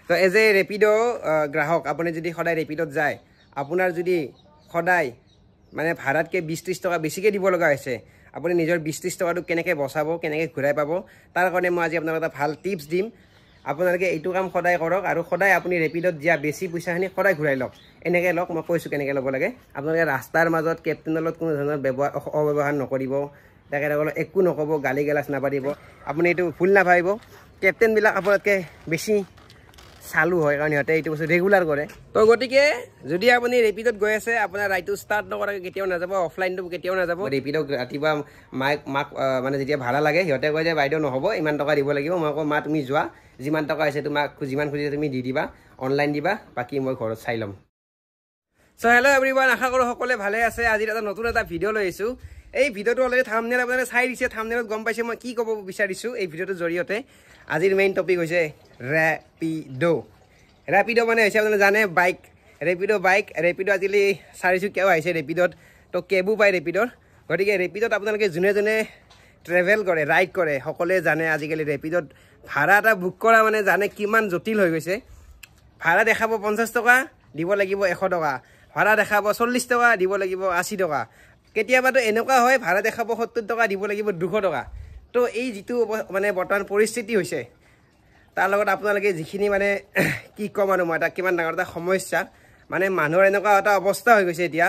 তো as a Rapido গ্ৰাহক আপুনি যদি সদায় ৰেপিডোত যায় আপোনাৰ যদি সদায় মানে ভাড়াতকৈ 20-30 টকা বেছিকৈ দিব লগা হৈছে আপুনি নিজৰ 20-30 টকাটো কেনেকৈ বচাব কেনেকৈ ঘূৰাই পাব তাৰ কাৰণে মই আজি আপোনালোকক এটা ভাল টিপছ দিম আপোনালোকে এইটো কাম সদায় কৰক আৰু সদায় আপুনি ৰেপিডোত দিয়া বেছি পইচাখিনি সদায় ঘূৰাই লওক এনেকৈ লওক মই কৈছোঁ কেনেকৈ ল'ব লাগে আপোনালোকে ৰাস্তাৰ মাজত কেপ্টেইনৰ লগত কোনো ধৰণৰ অব্যৱহাৰ নকৰিব তেখেতসকলক একো নক'ব গালি গালাজ নাপাৰিব আপুনি এইটো ভুল নাভাবিব কেপ্টেইনবিলাক আপোনাতকৈ বেছি চালু হয় কাৰণ সিহঁতে এইটো বস্তু ৰেগুলাৰ কৰে তো গতিকে যদি আপুনি ৰেপিডোত গৈ আছে আপোনাৰ ৰাইডটো ষ্টাৰ্ট নকৰাকৈ কেতিয়াও নাযাব অফলাইনটো কেতিয়াও নাযাব ৰেপিডোক ৰাতিপুৱা মাক মানে যেতিয়া ভাড়া লাগে সিহঁতে কয় যে বাইদেউ নহ'ব ইমান টকা দিব লাগিব মই কওঁ মা তুমি যোৱা যিমান টকা আছে তোমাক যিমান খুজিছে তুমি দি দিবা অনলাইন দিবা বাকী মই ঘৰত চাই ল'ম চ' হেল্ল' এভৰিৱান আশা কৰোঁ সকলোৱে ভালে আছে আজিৰ এটা নতুন এটা ভিডিঅ' লৈ আহিছোঁ এই ভিডিঅ'টো অলৰেডি থাম্বনেইল আপোনালোকে চাই দিছে থাম্বনেইলত গম পাইছে মই কি ক'ব বিচাৰিছোঁ এই ভিডিঅ'টোৰ জৰিয়তে আজিৰ মেইন টপিক হৈছে ৰেপিডো মানে হৈছে আপোনালোকে জানে বাইক ৰেপিডো আজিকালি চাৰিচকীয়াও আহিছে ৰেপিডোত তো কেবো পায় ৰেপিডোৰ গতিকে ৰেপিডোত আপোনালোকে যোনে যোনে ট্ৰেভেল কৰে ৰাইড কৰে সকলোৱে জানে আজিকালি ৰেপিডোত ভাড়া এটা বুক কৰা মানে জানে কিমান জটিল হৈ গৈছে ভাড়া দেখাব 50 টকা দিব লাগিব 100 টকা ভাড়া দেখাব 40 টকা দিব লাগিব 80 টকা কেতিয়াবাতো এনেকুৱা হয় ভাড়া দেখাব 70 টকা দিব লাগিব 200 টকা তো এই যিটো মানে বৰ্তমান পৰিস্থিতি হৈছে তাৰ লগত আপোনালোকে যিখিনি মানে কি ক'ম আৰু মই এটা কিমান ডাঙৰ এটা সমস্যা মানে মানুহৰ এনেকুৱা এটা অৱস্থা হৈ গৈছে এতিয়া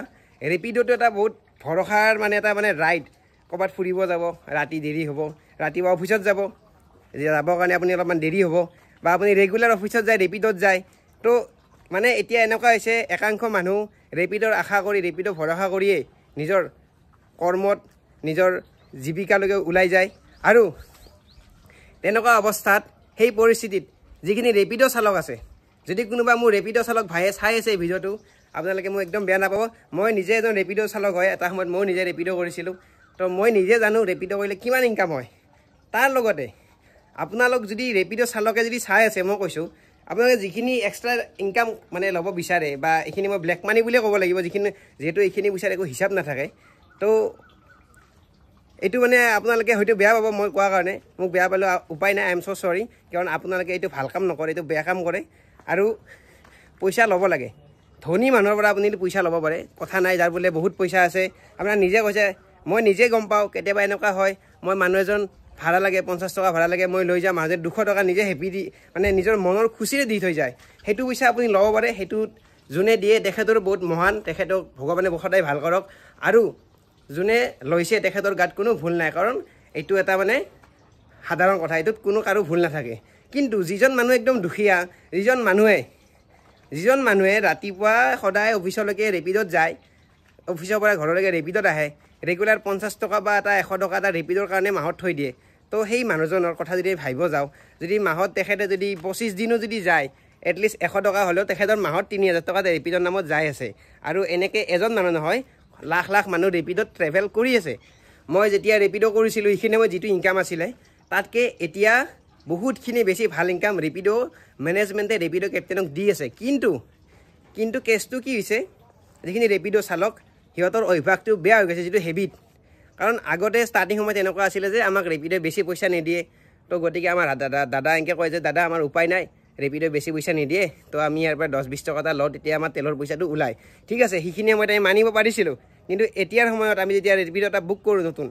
ৰেপিডোটো এটা বহুত ভৰসাৰ মানে এটা মানে ৰাইড ক'ৰবাত ফুৰিব যাব ৰাতি দেৰি হ'ব ৰাতিপুৱা অফিচত যাবৰ কাৰণে আপুনি অলপমান দেৰি হ'ব বা আপুনি ৰেগুলাৰ অফিচত যায় ৰেপিডোত যায় তো মানে এতিয়া এনেকুৱা হৈছে একাংশ মানুহ ৰেপিডোৰ আশা কৰি ৰেপিডো ভৰসা কৰিয়েই নিজৰ কৰ্মত নিজৰ জীৱিকালৈকে ওলাই যায় আৰু তেনেকুৱা অৱস্থাত সেই পৰিস্থিতিত যিখিনি ৰেপিডো চালক আছে যদি কোনোবা মোৰ ৰেপিডো চালক ভাইয়ে চাই আছে এই ভিডিঅ'টো আপোনালোকে মোক একদম বেয়া নাপাব মই নিজে এজন ৰেপিডো চালক হয় এটা সময়ত মই নিজে ৰেপিডো কৰিছিলোঁ তো মই নিজে জানো ৰেপিডো কৰিলে কিমান ইনকাম হয় তাৰ লগতে আপোনালোক যদি ৰেপিডো চালকে যদি চাই আছে মই কৈছোঁ আপোনালোকে যিখিনি এক্সট্ৰা ইনকাম মানে ল'ব বিচাৰে বা এইখিনি মই ব্লেক মানি বুলিয়ে ক'ব লাগিব যিহেতু এইখিনি পইচাৰ একো হিচাপ নাথাকে তো এইটো মানে আপোনালোকে হয়তো বেয়া পাব মই কোৱাৰ কাৰণে মোক বেয়া পালেও উপায় নাই আই এম ছ' চৰি কাৰণ আপোনালোকে এইটো ভাল কাম নকৰে এইটো বেয়া কাম কৰে আৰু পইচা ল'ব লাগে ধনী মানুহৰ পৰা আপুনি পইচা ল'ব পাৰে কথা নাই যাৰ বোলে বহুত পইচা আছে আপোনাৰ নিজে কৈছে মই নিজে গম পাওঁ কেতিয়াবা এনেকুৱা হয় মই মানুহ এজন ভাড়া লাগে 50 টকা ভাড়া লাগে মই লৈ যাওঁ মাজে 200 টকা নিজে হেপি দি মানে নিজৰ মনৰ খুচিৰে দি থৈ যায় সেইটো পইচা আপুনি ল'ব পাৰে সেইটো যোনে দিয়ে তেখেতৰ বহুত মহান তেখেতক ভগৱানে সদায় ভাল কৰক আৰু যোনে লৈছে তেখেতৰ গাত কোনো ভুল নাই কাৰণ এইটো এটা মানে সাধাৰণ কথা এইটোত কোনো কাৰো ভুল নাথাকে কিন্তু যিজন মানুহ একদম দুখীয়া যিজন মানুহে ৰাতিপুৱা সদায় অফিচলৈকে ৰেপিডোত যায় অফিচৰ পৰা ঘৰলৈকে ৰেপিডোত আহে ৰেগুলাৰ 50 টকা বা এটা 100 টকা এটা ৰেপিডোৰ কাৰণে মাহত থৈ দিয়ে তো সেই মানুহজনৰ কথা যদি ভাবিব যাওঁ যদি মাহত তেখেতে যদি 25 দিনো যদি যায় এটলিষ্ট 100 টকা হ'লেও তেখেতৰ মাহত 3000 টকা ৰেপিডোৰ নামত যাই আছে আৰু এনেকৈ এজন মানুহ নহয় লাখ লাখ মানুহ ৰেপিডোত ট্ৰেভেল কৰি আছে মই যেতিয়া ৰেপিডো কৰিছিলোঁ এইখিনি মই যিটো ইনকাম আছিলে তাতকৈ এতিয়া বহুতখিনি বেছি ভাল ইনকাম ৰেপিডো মেনেজমেণ্টে ৰেপিডো কেপ্টেইনক দি আছে কিন্তু কেছটো কি হৈছে যিখিনি ৰেপিডো চালক সিহঁতৰ অভ্যাসটো বেয়া হৈ গৈছে যিটো হেবিট কাৰণ আগতে ষ্টাৰ্টিং সময়ত এনেকুৱা আছিলে যে আমাক ৰেপিডোৱে বেছি পইচা নিদিয়ে তো গতিকে আমাৰ দাদা এনেকৈ কয় যে দাদা আমাৰ উপায় নাই ৰেপিডোৱে বেছি পইচা নিদিয়ে তো আমি ইয়াৰ পৰা 10-20 টকা এটা লওঁ তেতিয়া আমাৰ তেলৰ পইচাটো ওলায় ঠিক আছে সেইখিনি সময়ত আমি মানিব পাৰিছিলোঁ কিন্তু এতিয়াৰ সময়ত আমি যেতিয়া ৰেপিডো এটা বুক কৰোঁ নতুন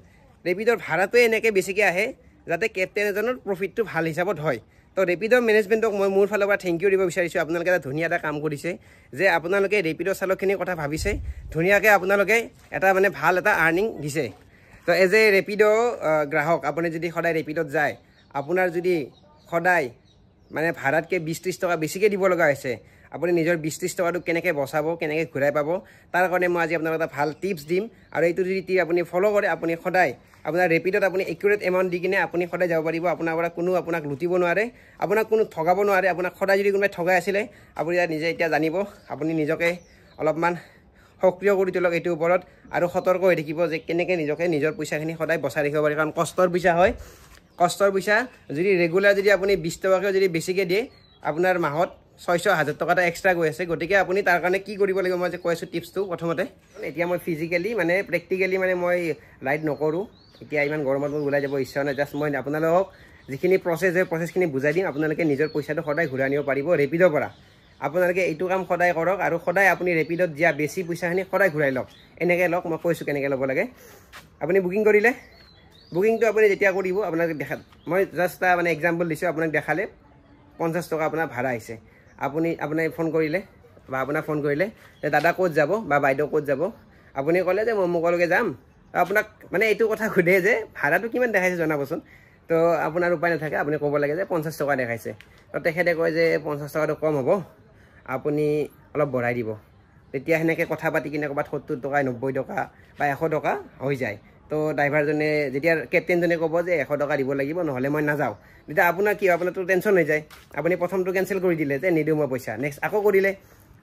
ৰেপিডোৰ ভাড়াটোৱে এনেকৈ বেছিকৈ আহে যাতে কেপ্টেইন এজনৰ প্ৰফিটটো ভাল হিচাপত হয় তো ৰেপিডো মেনেজমেণ্টক মই মোৰ ফালৰ পৰা থেংক ইউ দিব বিচাৰিছোঁ আপোনালোকে এটা ধুনীয়া এটা কাম কৰিছে যে আপোনালোকে ৰেপিডো চালকখিনিৰ কথা ভাবিছে ধুনীয়াকৈ আপোনালোকে এটা মানে ভাল এটা আৰ্নিং দিছে তো এজ এ ৰেপিডো গ্ৰাহক আপুনি যদি সদায় ৰেপিডোত যায় আপোনাৰ যদি সদায় মানে ভাড়াতকৈ 20-30 টকা বেছিকৈ দিব লগা হৈছে আপুনি নিজৰ 20-30 টকাটো কেনেকৈ বচাব কেনেকৈ ঘূৰাই পাব তাৰ কাৰণে মই আজি আপোনালোকক এটা ভাল টিপছ দিম আৰু এইটো যদি আপুনি ফ'ল' কৰে আপুনি সদায় আপোনাৰ ৰেপিডোত আপুনি একুৰেট এমাউণ্ট দি কিনে আপুনি সদায় যাব পাৰিব আপোনাৰ পৰা কোনো আপোনাক লুটিব নোৱাৰে আপোনাক কোনো ঠগাব নোৱাৰে আপোনাক সদায় যদি কোনোবাই ঠগাই আছিলে আপুনি নিজে এতিয়া জানিব আপুনি নিজকে অলপমান সক্ৰিয় কৰি তোলক এইটোৰ ওপৰত আৰু সতৰ্ক হৈ থাকিব যে কেনেকৈ নিজকে নিজৰ পইচাখিনি সদায় বচাই ৰাখিব পাৰি কাৰণ কষ্টৰ পইচা হয় কষ্টৰ পইচা যদি ৰেগুলাৰ যদি আপুনি 20 টকাকৈ যদি বেছিকৈ দিয়ে আপোনাৰ মাহত 600,000 টকা এটা এক্সট্ৰা গৈ আছে গতিকে আপুনি তাৰ কাৰণে কি কৰিব লাগিব মই যে কৈ আছোঁ টিপছটো প্ৰথমতে এতিয়া মই ফিজিকেলি মানে প্ৰেক্টিকেলি মানে মই ৰাইড নকৰোঁ এতিয়া ইমান গৰমত মই ওলাই যাব ইচ্ছা নাই জাষ্ট মই আপোনালোকক যিখিনি প্ৰচেছ হয় প্ৰচেছখিনি বুজাই দিম আপোনালোকে নিজৰ পইচাটো সদায় ঘূৰাই আনিব পাৰিব ৰেপিডৰ পৰা আপোনালোকে এইটো কাম সদায় কৰক আৰু সদায় আপুনি ৰেপিডত দিয়া বেছি পইচাখিনি সদায় ঘূৰাই লওক এনেকৈ লওক মই কৈছোঁ কেনেকৈ ল'ব লাগে আপুনি বুকিং কৰিলে বুকিংটো আপুনি যেতিয়া কৰিব আপোনাক দেখাত মই জাষ্ট এটা মানে এক্সাম্পল দিছোঁ আপোনাক দেখালে 50 টকা আপোনাৰ ভাড়া আহিছে আপুনি ফোন কৰিলে বা আপোনাক ফোন কৰিলে যে দাদা ক'ত যাব বা বাইদেউ ক'ত যাব আপুনি ক'লে যে মই অমুকলৈকে যাম আপোনাক মানে এইটো কথা সোধে যে ভাড়াটো কিমান দেখাইছে জনাবচোন তো আপোনাৰ উপায় নাথাকে আপুনি ক'ব লাগে যে 50 টকা দেখাইছে তো তেখেতে কয় যে 50 টকাটো কম হ'ব আপুনি অলপ বঢ়াই দিব তেতিয়া সেনেকৈ কথা পাতি কিনে ক'ৰবাত 70 টকা 90 টকা বা 100 টকা হৈ যায় তো ড্ৰাইভাৰজনে যেতিয়া কেপ্টেইনজনে ক'ব যে 100 টকা দিব লাগিব নহ'লে মই নাযাওঁ তেতিয়া আপোনাৰ কি আপোনাৰতো টেনশ্যন হৈ যায় আপুনি প্ৰথমটো কেঞ্চেল কৰি দিলে যে নিদিওঁ মই পইচা নেক্সট আকৌ কৰিলে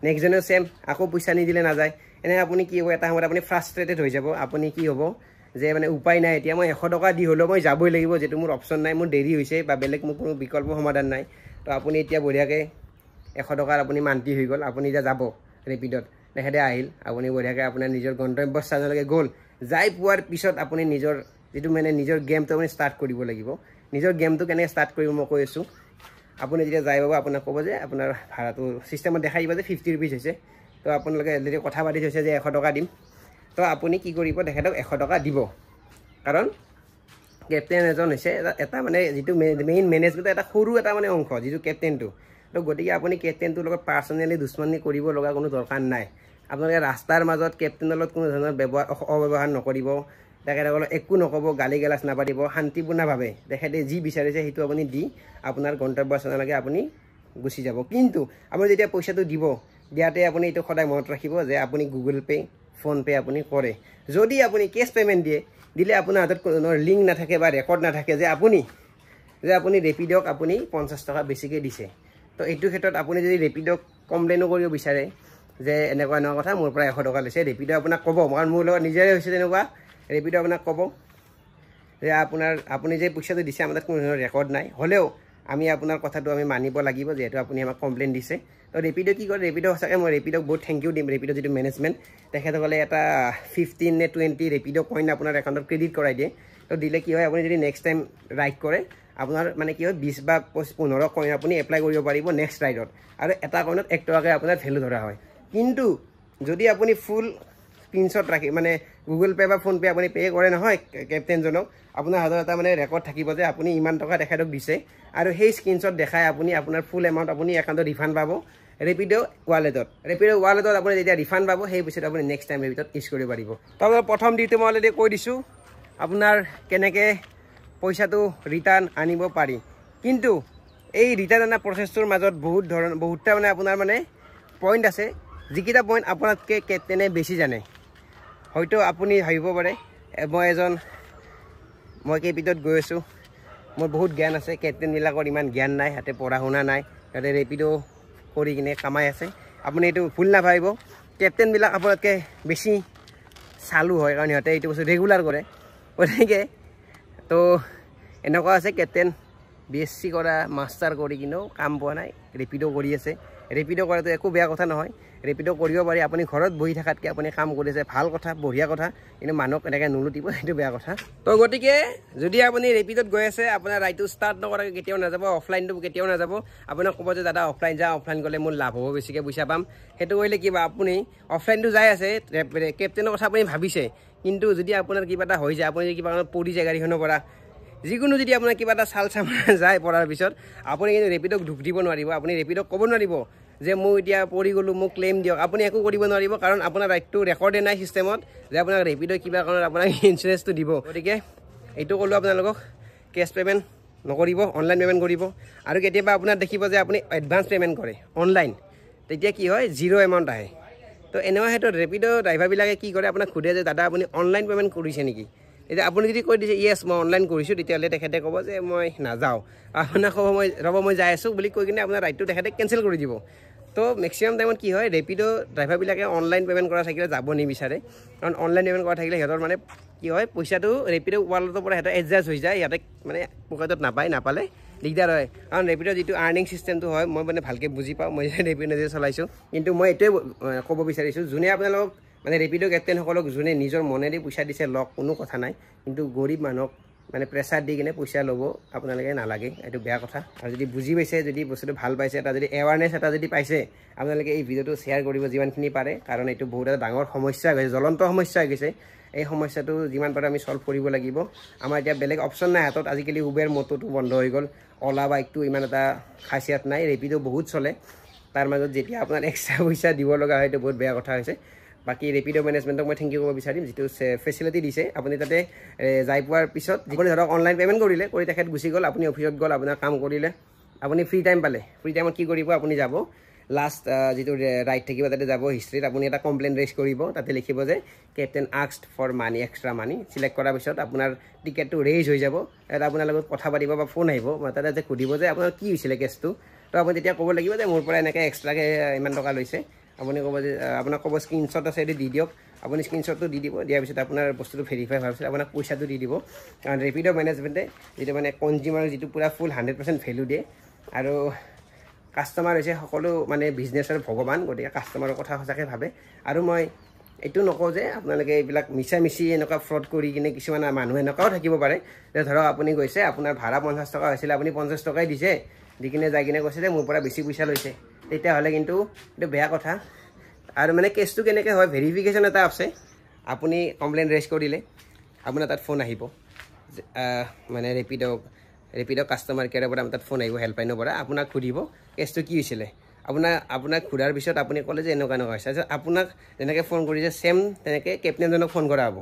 নেক্সটজনেও চেম আকৌ পইচা নিদিলে নাযায় এনেকৈ আপুনি কি হ'ব এটা সময়ত আপুনি ফ্ৰাষ্ট্ৰেটেড হৈ যাব আপুনি কি হ'ব যে মানে উপায় নাই এতিয়া মই 100 টকা দি হ'লেও মই যাবই লাগিব যিটো মোৰ অপশ্যন নাই মোৰ দেৰি হৈছে বা বেলেগ মোৰ কোনো বিকল্প সমাধান নাই তো আপুনি এতিয়া বঢ়িয়াকৈ 100 টকাৰ আপুনি মান্তি হৈ গ'ল আপুনি এতিয়া যাব ৰেপিডত তেখেতে আহিল আপুনি বঢ়িয়াকৈ আপোনাৰ নিজৰ গন্তব্যস্থানলৈকে গ'ল যাই পোৱাৰ পিছত আপুনি নিজৰ যিটো মানে নিজৰ গেমটো আপুনি ষ্টাৰ্ট কৰিব লাগিব নিজৰ গেমটো কেনেকৈ ষ্টাৰ্ট কৰিব মই কৈ আছোঁ আপুনি যেতিয়া যাই পাব আপোনাক ক'ব যে আপোনাৰ ভাড়াটো ছিষ্টেমত দেখাই দিব যে 50 ৰুপিজ হৈছে তো আপোনালোকে অলৰেডি কথা পাতি থৈছে যে 100 টকা দিম তো আপুনি কি কৰিব তেখেতক 100 টকা দিব কাৰণ কেপ্টেইন এজন হৈছে এটা মানে যিটো মেইন মেনেজমেণ্টৰ এটা সৰু এটা মানে অংশ যিটো কেপ্টেইনটো তো গতিকে আপুনি কেপ্টেইনটোৰ লগত পাৰ্চনেলি দুশ্মনী কৰিব লগা কোনো দৰকাৰ নাই আপোনালোকে ৰাস্তাৰ মাজত কেপ্টেইনৰ লগত কোনো ধৰণৰ অব্যৱহাৰ নকৰিব তেখেতসকলক একো নক'ব গালি গালাজ নাপাতিব শান্তিপূৰ্ণভাৱে তেখেতে যি বিচাৰিছে সেইটো আপুনি দি আপোনাৰ গন্তব্যস্থানলৈকে আপুনি গুচি যাব কিন্তু আপুনি যেতিয়া পইচাটো দিব দিয়াতে আপুনি এইটো সদায় মনত ৰাখিব যে আপুনি গুগল পে' ফোনপে' আপুনি কৰে যদি আপুনি কেছ পে'মেণ্ট দিলে আপোনাৰ হাতত কোনো লিংক নাথাকে বা ৰেকৰ্ড নাথাকে যে আপুনি ৰেপিডক আপুনি 50 টকা বেছিকৈ দিছে তো এইটো ক্ষেত্ৰত আপুনি যদি ৰেপিডক কমপ্লেইনো কৰিব বিচাৰে যে এনেকুৱা কথা মোৰ পৰা 100 টকা লৈছে ৰেপিডো আপোনাক ক'ব কাৰণ মোৰ লগত নিজৰে হৈছে তেনেকুৱা ৰেপিডো আপোনাক ক'ব যে আপুনি যে পইচাটো দিছে আমাৰ তাত কোনো ধৰণৰ ৰেকৰ্ড নাই হ'লেও আমি আপোনাৰ কথাটো আমি মানিব লাগিব যিহেতু আপুনি আমাক কমপ্লেইন দিছে তো ৰেপিডো কি কৰে ৰেপিডো সঁচাকৈ মই ৰেপিডক বহুত থেংক ইউ দিম ৰেপিডো যিটো মেনেজমেণ্ট তেখেতসকলে এটা 15 নে 20 ৰেপিডো কইন আপোনাৰ একাউণ্টত ক্ৰেডিট কৰাই দিয়ে তো দিলে কি হয় আপুনি যদি নেক্সট টাইম ৰাইড কৰে আপোনাৰ মানে কি হয় 20 বা 15 কইন আপুনি এপ্লাই কৰিব পাৰিব নেক্সট ৰাইডত আৰু এটা কইনত 1 টকাকৈ আপোনাৰ ভেলু ধৰা হয় কিন্তু যদি আপুনি ফুল স্ক্ৰীনশ্বট ৰাখি মানে গুগল পে' বা ফোনপে' আপুনি পে' কৰে নহয় কেপ্টেইনজনক আপোনাৰ হাতত এটা মানে ৰেকৰ্ড থাকিব যে আপুনি ইমান টকা তেখেতক দিছে আৰু সেই স্ক্ৰীনশ্বট দেখাই আপুনি আপোনাৰ ফুল এমাউণ্ট আপুনি একাউণ্টত ৰিফাণ্ড পাব ৰেপিডো ৱালেটত আপুনি যেতিয়া ৰিফাণ্ড পাব সেই পইচাটো আপুনি নেক্সট টাইম ৰেপিডত ইউজ কৰিব পাৰিব তাৰপিছত প্ৰথম দিটো মই অলৰেডি কৈ দিছোঁ আপোনাৰ কেনেকৈ পইচাটো ৰিটাৰ্ণ আনিব পাৰি কিন্তু এই ৰিটাৰ্ণ অনা প্ৰচেছটোৰ মাজত বহুতটা মানে আপোনাৰ মানে পইণ্ট আছে যিকেইটা পইণ্ট আপোনাতকৈ কেপ্টেইনে বেছি জানে হয়তো আপুনি ভাবিব পাৰে মই কেপিডত গৈ আছোঁ মোৰ বহুত জ্ঞান আছে কেপ্টেইনবিলাকৰ ইমান জ্ঞান নাই সিহঁতে পঢ়া শুনা নাই সিহঁতে ৰেপিডো কৰি কিনে কামাই আছে আপুনি এইটো ভুল নাভাবিব কেপ্টেইনবিলাক আপোনাতকৈ বেছি চালু হয় কাৰণ সিহঁতে এইটো বস্তু ৰেগুলাৰ কৰে গতিকে তো এনেকুৱা আছে কেপ্টেইন BSc কৰা মাষ্টাৰ কৰি কিনেও কাম পোৱা নাই ৰেপিডো কৰি আছে ৰেপিডো কৰাটো একো বেয়া কথা নহয় ৰেপিডো কৰিব পাৰি আপুনি ঘৰত বহি থকাতকৈ আপুনি কাম কৰিছে ভাল কথা বঢ়িয়া কথা কিন্তু মানুহক এনেকৈ নুলুটিব সেইটো বেয়া কথা তো গতিকে যদি আপুনি ৰেপিডত গৈ আছে আপোনাৰ ৰাইডটো ষ্টাৰ্ট নকৰাকৈ কেতিয়াও নাযাব অফলাইনটো কেতিয়াও নাযাব আপোনাক ক'ব যে দাদা অফলাইন যাওঁ অফলাইন গ'লে মোৰ লাভ হ'ব বেছিকৈ পইচা পাম সেইটো কৰিলে কিবা আপুনি অফলাইনটো যাই আছে কেপ্টেইনৰ কথা আপুনি ভাবিছে কিন্তু যদি আপোনাৰ কিবা এটা হৈ যায় আপুনি যদি কিবা পৰি যায় গাড়ীখনৰ পৰা যিকোনো যদি আপোনাৰ কিবা এটা চাল চামান যায় পৰাৰ পিছত আপুনি কিন্তু ৰেপিডক দুখ দিব নোৱাৰিব আপুনি ৰেপিডক ক'ব নোৱাৰিব যে মই এতিয়া পৰি গ'লোঁ মোক ক্লেইম দিয়ক আপুনি একো কৰিব নোৱাৰিব কাৰণ আপোনাৰ ৰাইডটো ৰেকৰ্ডে নাই ছিষ্টেমত যে আপোনাক ৰেপিডো কিবা কাৰণত আপোনাক ইঞ্চুৰেঞ্চটো দিব গতিকে এইটো ক'লোঁ আপোনালোকক কেছ পে'মেণ্ট নকৰিব অনলাইন পে'মেণ্ট কৰিব আৰু কেতিয়াবা আপোনাৰ দেখিব যে আপুনি এডভান্স পে'মেণ্ট কৰে অনলাইন তেতিয়া কি হয় 0 এমাউণ্ট আহে তো এনেকুৱা ক্ষেত্ৰত ৰেপিডো ড্ৰাইভাৰবিলাকে কি কৰে আপোনাক সোধে যে দাদা আপুনি অনলাইন পে'মেণ্ট কৰিছে নেকি এতিয়া আপুনি যদি কৈ দিছে ইয়েছ মই অনলাইন কৰিছোঁ তেতিয়াহ'লে তেখেতে ক'ব যে মই নাযাওঁ আপোনাক ক'ব মই যাই আছোঁ বুলি কৈ কিনে আপোনাৰ ৰাইডটো তেখেতে কেঞ্চেল কৰি দিব তো মেক্সিমাম টাইমত কি হয় ৰেপিডো ড্ৰাইভাৰবিলাকে অনলাইন পে'মেণ্ট কৰা থাকিলে যাব নিবিচাৰে কাৰণ অনলাইন পে'মেণ্ট কৰা থাকিলে সিহঁতৰ মানে কি হয় পইচাটো ৰেপিডো ৱালেটৰ পৰা সিহঁতে এডজাষ্ট হৈ যায় সিহঁতে মানে পকেটত নাপালে দিগদাৰ হয় কাৰণ ৰেপিডো যিটো আৰ্নিং ছিষ্টেমটো হয় মই মানে ভালকৈ বুজি পাওঁ মই ৰেপিডো নিজে চলাইছোঁ কিন্তু মই এইটোৱে ক'ব বিচাৰিছোঁ যোনে আপোনালোকক মানে ৰেপিডো কেপ্টেইনসকলক যোনে নিজৰ মনেৰে পইচা দিছে লওক কোনো কথা নাই কিন্তু গৰীব মানুহক মানে প্ৰেছাৰ দি কিনে পইচা ল'ব আপোনালোকে নালাগে, এইটো বেয়া কথা। আৰু যদি বুজি পাইছে, যদি বস্তুটো ভাল পাইছে, এটা যদি এৱাৰনেছ এটা যদি পাইছে, আপোনালোকে এই ভিডিঅ'টো শ্বেয়াৰ কৰিব যিমানখিনি পাৰে, কাৰণ এইটো বহুত এটা ডাঙৰ সমস্যা হৈ গৈছে, জ্বলন্ত সমস্যা হৈ গৈছে। এই সমস্যাটো যিমান পাৰে আমি ছল্ভ কৰিব লাগিব। আমাৰ এতিয়া বেলেগ অপশ্যন নাই হাতত। আজিকালি উবেৰ মটৰটো বন্ধ হৈ গ'ল, অলা বাইকটো ইমান এটা খাচিয়াত নাই, ৰেপিডো বহুত চলে। তাৰ মাজত যেতিয়া আপোনাৰ এক্সট্ৰা পইচা দিব লগা হয়, এইটো বহুত বেয়া কথা হৈছে। বাকী ৰেপিডো মেনেজমেণ্টক মই থেংক ইউ ক'ব বিচাৰিম, যিটো ফেচিলিটি দিছে। আপুনি তাতে যাই পোৱাৰ পিছত যিকোনো ধৰক অনলাইন পে'মেণ্ট কৰিলে, কৰি তেখেত গুচি গ'ল, আপুনি অফিচত গ'ল, আপোনাৰ কাম কৰিলে, আপুনি ফ্ৰী টাইম পালে, ফ্ৰী টাইমত কি কৰিব, আপুনি যাব লাষ্ট যিটো ৰাইড থাকিব তাতে যাব, হিষ্ট্ৰীত আপুনি এটা কমপ্লেইন ৰেজ কৰিব, তাতে লিখিব যে captain asked for money, extra money. Select কৰাৰ পিছত আপোনাৰ টিকেটটো ৰেজ হৈ যাব, এটা আপোনাৰ লগত কথা পাতিব বা ফোন আহিব, তাতে যে সুধিব যে আপোনাৰ কি হৈছিলে কেছটো। তো আপুনি তেতিয়া ক'ব লাগিব যে মোৰ পৰা এনেকৈ এক্সট্ৰাকৈ ইমান টকা লৈছে। আপুনি ক'ব যে আপোনাক ক'ব স্ক্ৰীনশ্বট আছে এইটো দি দিয়ক, আপুনি স্ক্ৰীনশ্বটটো দি দিব, দিয়াৰ পিছত আপোনাৰ বস্তুটো ভেৰিফাই হোৱাৰ পিছত আপোনাক পইচাটো দি দিব। কাৰণ ৰেপিডো মেনেজমেণ্টে যিটো মানে কনজিউমাৰৰ যিটো পূৰা ফুল 100% ভেলু দিয়ে। আৰু কাষ্টমাৰ হৈছে সকলো মানে বিজনেছৰ ভগৱান, গতিকে কাষ্টমাৰৰ কথা সঁচাকৈ ভাবে। আৰু মই এইটো নকওঁ যে আপোনালোকে এইবিলাক মিছা মিছি এনেকুৱা ফ্ৰড কৰি কিনে কিছুমান মানুহ এনেকুৱাও থাকিব পাৰে যে ধৰক আপুনি গৈছে, আপোনাৰ ভাড়া 50 টকা হৈছিলে, আপুনি 50 টকাই দিছে, দি কিনে যাই কিনে কৈছে যে মোৰ পৰা বেছি পইচা লৈছে, তেতিয়াহ'লে কিন্তু এইটো বেয়া কথা। আৰু মানে কেছটো কেনেকৈ হয়, ভেৰিফিকেশ্যন এটা আছে। আপুনি কমপ্লেইন ৰেজ কৰিলে আপোনাৰ তাত ফোন আহিব, মানে ৰেপিডো কাষ্টমাৰ কেয়াৰৰ পৰা তাত ফোন আহিব, হেল্পলাইনৰ পৰা, আপোনাক সুধিব কেছটো কি হৈছিলে। আপোনাক সোধাৰ পিছত আপুনি ক'লে যে এনেকুৱা হৈছে, তাৰপিছত আপোনাক যেনেকৈ ফোন কৰিছে ছেম তেনেকৈ কেপ্টেইনজনক ফোন কৰা হ'ব।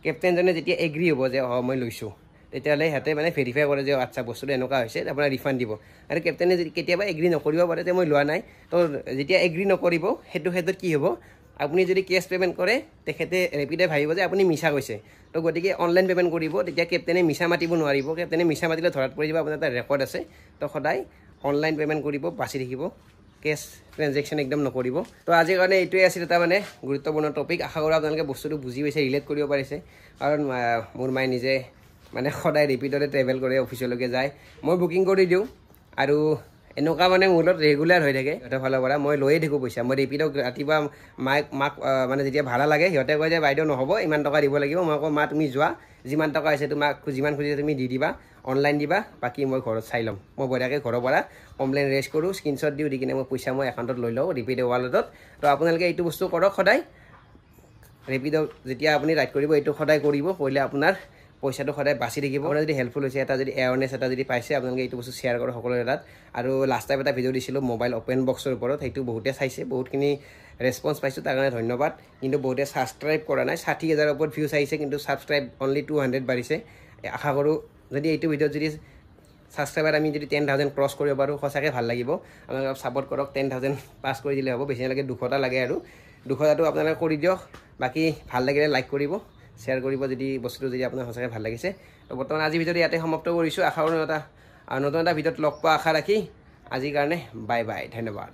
কেপ্টেইনজনে যেতিয়া এগ্ৰী হ'ব যে মই লৈছোঁ, তেতিয়াহ'লে সিহঁতে মানে ভেৰিফাই কৰে যে আচ্ছা বস্তুটো এনেকুৱা হৈছে, আপোনাৰ ৰিফাণ্ড দিব। আৰু কেপ্টেইনে যদি কেতিয়াবা এগ্ৰী নকৰিব পাৰে যে মই লোৱা নাই, তো যেতিয়া এগ্ৰী নকৰিব সেইটো ক্ষেত্ৰত কি হ'ব, আপুনি যদি কেছ পে'মেণ্ট কৰে তেখেতে ৰেপিডে ভাবিব যে আপুনি মিছা কৈছে। তো গতিকে অনলাইন পে'মেণ্ট কৰিব, তেতিয়া কেপ্টেইনে মিছা মাতিব নোৱাৰিব, কেপ্টেইনে মিছা মাতিলে ধৰাত পৰি যাব, আপোনাৰ এটা ৰেকৰ্ড আছে। তো সদায় অনলাইন পে'মেণ্ট কৰিব, বাছি থাকিব, কেছ ট্ৰেনজেকশ্যন একদম নকৰিব। তো আজিৰ কাৰণে এইটোৱে আছিল এটা মানে গুৰুত্বপূৰ্ণ টপিক। আশা কৰোঁ আপোনালোকে বস্তুটো বুজি পাইছে, ৰিলেট কৰিব পাৰিছে। কাৰণ মোৰ মায়ে নিজে মানে সদায় ৰেপিডতে ট্ৰেভেল কৰে, অফিচলৈকে যায়, মই বুকিং কৰি দিওঁ। আৰু এনেকুৱা মানে মোৰ লগত ৰেগুলাৰ হৈ থাকে, সিহঁতৰ ফালৰ পৰা মই লৈয়ে থাকোঁ পইচা। মই ৰেপিডক ৰাতিপুৱা মাক মানে যেতিয়া ভাড়া লাগে, সিহঁতে কয় যে বাইদেউ নহ'ব, ইমান টকা দিব লাগিব। মই কওঁ মা তুমি যোৱা, যিমান টকা হৈছে তোমাক যিমান খুজিছে তুমি দি দিবা, অনলাইন দিবা, বাকী মই ঘৰত চাই ল'ম। মই বঢ়িয়াকৈ ঘৰৰ পৰা কমপ্লেইন ৰেজ কৰোঁ, স্ক্ৰীনশ্বট দিওঁ, দি কিনে মই পইচা একাউণ্টত লৈ লওঁ ৰেপিডো ৱালেটত। তো আপোনালোকে এইটো বস্তু কৰক সদায়। ৰেপিডো যেতিয়া আপুনি ৰাইড কৰিব, এইটো সদায় কৰিব, কৰিলে আপোনাৰ পইচাটো সদায় বাচি থাকিব। আপোনাৰ যদি হেল্পফুল হৈছে, এটা যদি এৱাৰনেছ এটা যদি পাইছে, আপোনালোকে এইটো বস্তু শ্বেয়াৰ কৰক সকলোৰে তাত। আৰু লাষ্ট টাইম এটা ভিডিঅ' দিছিলোঁ মোবাইল অ'পেন বক্সৰ ওপৰত, সেইটো বহুতে চাইছে, বহুতখিনি ৰেছপন্স পাইছোঁ, তাৰ কাৰণে ধন্যবাদ। কিন্তু বহুতে ছাবস্ক্ৰাইব কৰা নাই, 60,000ৰ ওপৰত ভিউজ আহিছে, কিন্তু ছাবস্ক্ৰাইব অনলি 200 বাঢ়িছে। আশা কৰোঁ যদি এইটো ভিডিঅ'ত যদি ছাবস্ক্ৰাইবাৰ আমি যদি 10,000 ক্ৰছ কৰিব পাৰোঁ, সঁচাকৈ ভাল লাগিব। আপোনালোকে ছাপোৰ্ট কৰক, 10,000 পাছ কৰি দিলে হ'ব, বেছি নালাগে, 200টা লাগে। আৰু 200টাটো আপোনালোকে কৰি দিয়ক। বাকী ভাল লাগিলে লাইক কৰিব, শ্বেয়াৰ কৰিব যদি বস্তুটো যদি আপোনাৰ সঁচাকৈ ভাল লাগিছে। তো বৰ্তমান আজি ভিডিঅ'টো ইয়াতে সমাপ্ত কৰিছোঁ। আশা কৰোঁ নতুন এটা ভিডিঅ'ত লগ পোৱা আশা ৰাখি আজিৰ কাৰণে বাই বাই, ধন্যবাদ।